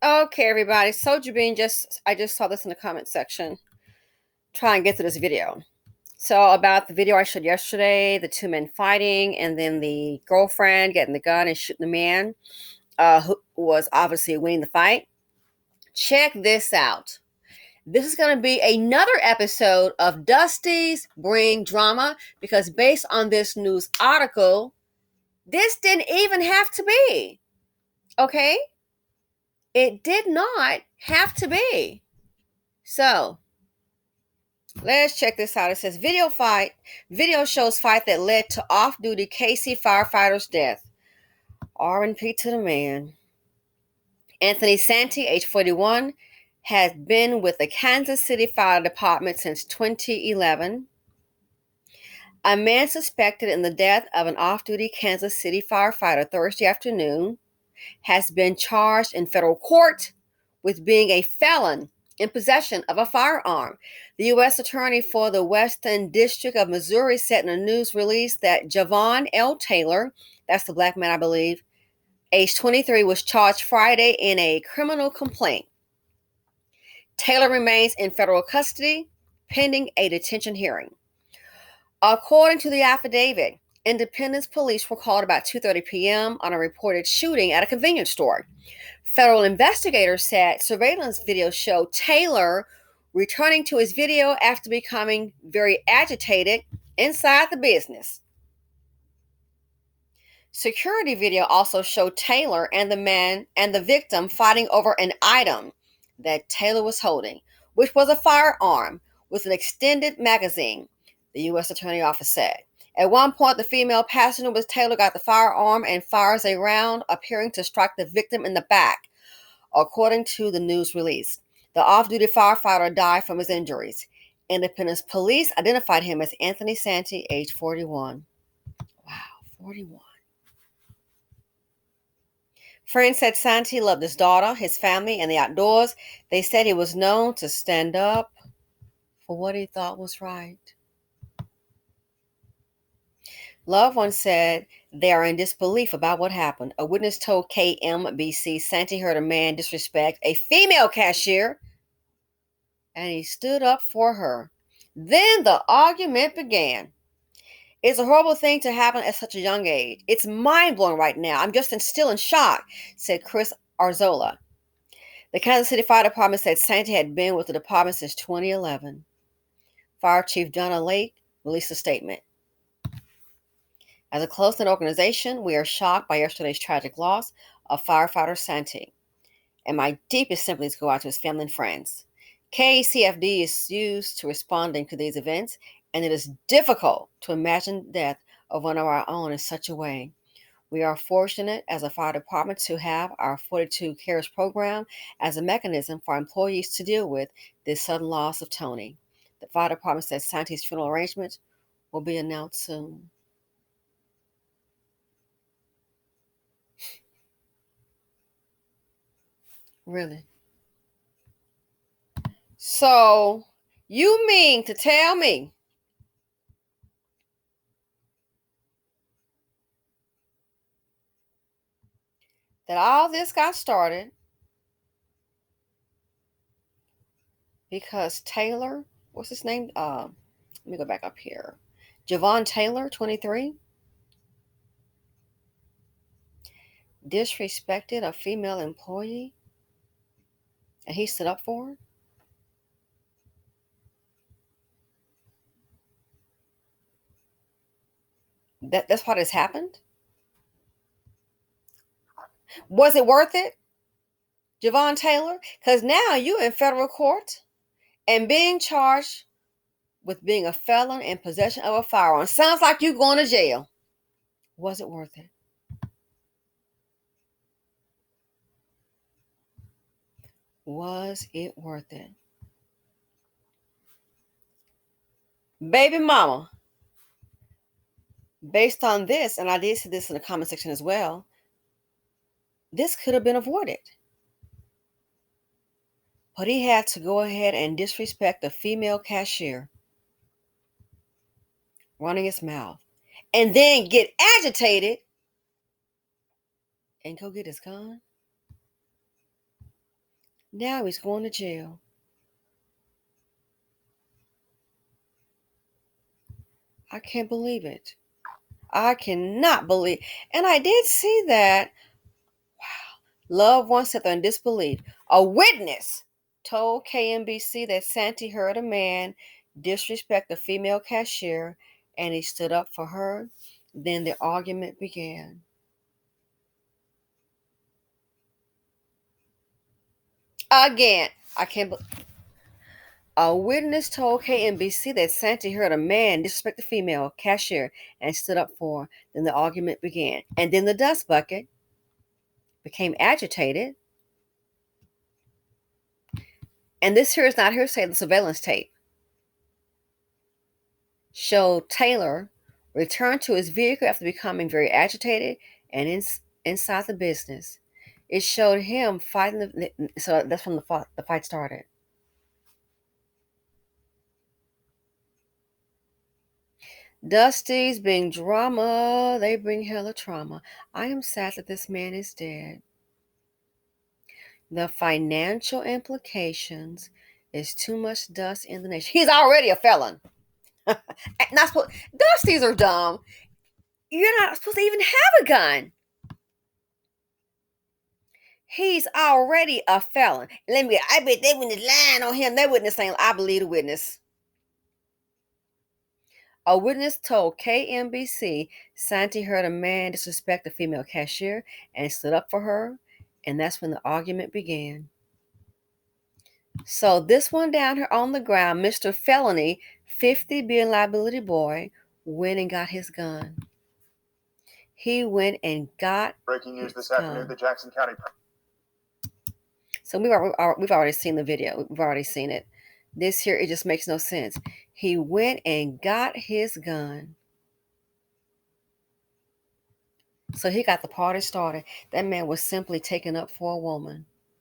Okay, everybody. So Jabin I just saw this in the comment section. Try and get to this video. So about the video I showed yesterday, the two men fighting, and then the girlfriend getting the gun and shooting the man, who was obviously winning the fight. Check this out. This is going to be another episode of Dusty's Bring Drama because based on this news article, this didn't even have to be. Okay? It did not have to be. So, let's check this out. It says video shows fight that led to off-duty KC firefighter's death. R&P to the man. Anthony Santi, age 41, has been with the Kansas City Fire Department since 2011. A man suspected in the death of an off-duty Kansas City firefighter Thursday afternoon has been charged in federal court with being a felon in possession of a firearm. The U.S. Attorney for the Western District of Missouri said in a news release that Javon L. Taylor, that's the black man I believe, age 23, was charged Friday in a criminal complaint. Taylor remains in federal custody pending a detention hearing. According to the affidavit, Independence police were called about 2:30 p.m. on a reported shooting at a convenience store. Federal investigators said surveillance video showed Taylor returning to his video after becoming very agitated inside the business. Security video also showed Taylor and the man and the victim fighting over an item that Taylor was holding, which was a firearm with an extended magazine, the U.S. Attorney Office said. At one point, the female passenger with Taylor got the firearm and fires a round, appearing to strike the victim in the back, according to the news release. The off-duty firefighter died from his injuries. Independence police identified him as Anthony Santi, age 41. Wow, 41. Friends said Santi loved his daughter, his family, and the outdoors. They said he was known to stand up for what he thought was right. Loved ones said they are in disbelief about what happened. A witness told KMBC Santi heard a man disrespect a female cashier and he stood up for her. Then the argument began. It's a horrible thing to happen at such a young age. It's mind-blowing right now. I'm just still in shock, said Chris Arzola. The Kansas City Fire Department said Santi had been with the department since 2011. Fire Chief Donna Lake released a statement. As a close-knit organization, we are shocked by yesterday's tragic loss of firefighter Santi, and my deepest sympathies go out to his family and friends. KCFD is used to responding to these events, and it is difficult to imagine the death of one of our own in such a way. We are fortunate as a fire department to have our 42 Cares program as a mechanism for employees to deal with this sudden loss of Tony. The fire department says Santi's funeral arrangements will be announced soon. Really? So, you mean to tell me that all this got started because Taylor, what's his name? Let me go back up here. Javon Taylor, 23, disrespected a female employee and he stood up for her? That's what has happened? Was it worth it, Javon Taylor? Because now you're in federal court and being charged with being a felon in possession of a firearm. Sounds like you're going to jail. Was it worth it? Was it worth it? Baby mama, based on this, and I did see this in the comment section as well, this could have been avoided. But he had to go ahead and disrespect the female cashier, running his mouth, and then get agitated and go get his gun. Now he's going to jail. I can't believe it. I cannot believe. And I did see that. Loved ones sat there in disbelief. A witness told KNBC that Santi heard a man disrespect a female cashier and he stood up for her. Then the argument began. Again, I can't believe. A witness told KNBC that Santi heard a man disrespect a female cashier and stood up for her. Then the argument began. And then the dust bucket became agitated. And this here is not hearsay, the surveillance tape showed Taylor return to his vehicle after becoming very agitated and inside the business. It showed him fighting so that's when the fight started. Dusty's being drama, they bring hella trauma. I am sad that this man is dead. The financial implications is too much dust in the nation. He's already a felon. Not supposed, Dusties are dumb. You're not supposed to even have a gun. He's already a felon. I bet they wouldn't lying on him. They wouldn't have saying, I believe the witness. A witness told KNBC Santi heard a man disrespect a female cashier and stood up for her, and that's when the argument began. So this one down here on the ground, Mr. Felony, 50 being liability boy, went and got his gun. He went and got breaking news this afternoon. The Jackson County. So we've already seen the video. We've already seen it. This here, it just makes no sense. He went and got his gun. So he got the party started. That man was simply taken up for a woman.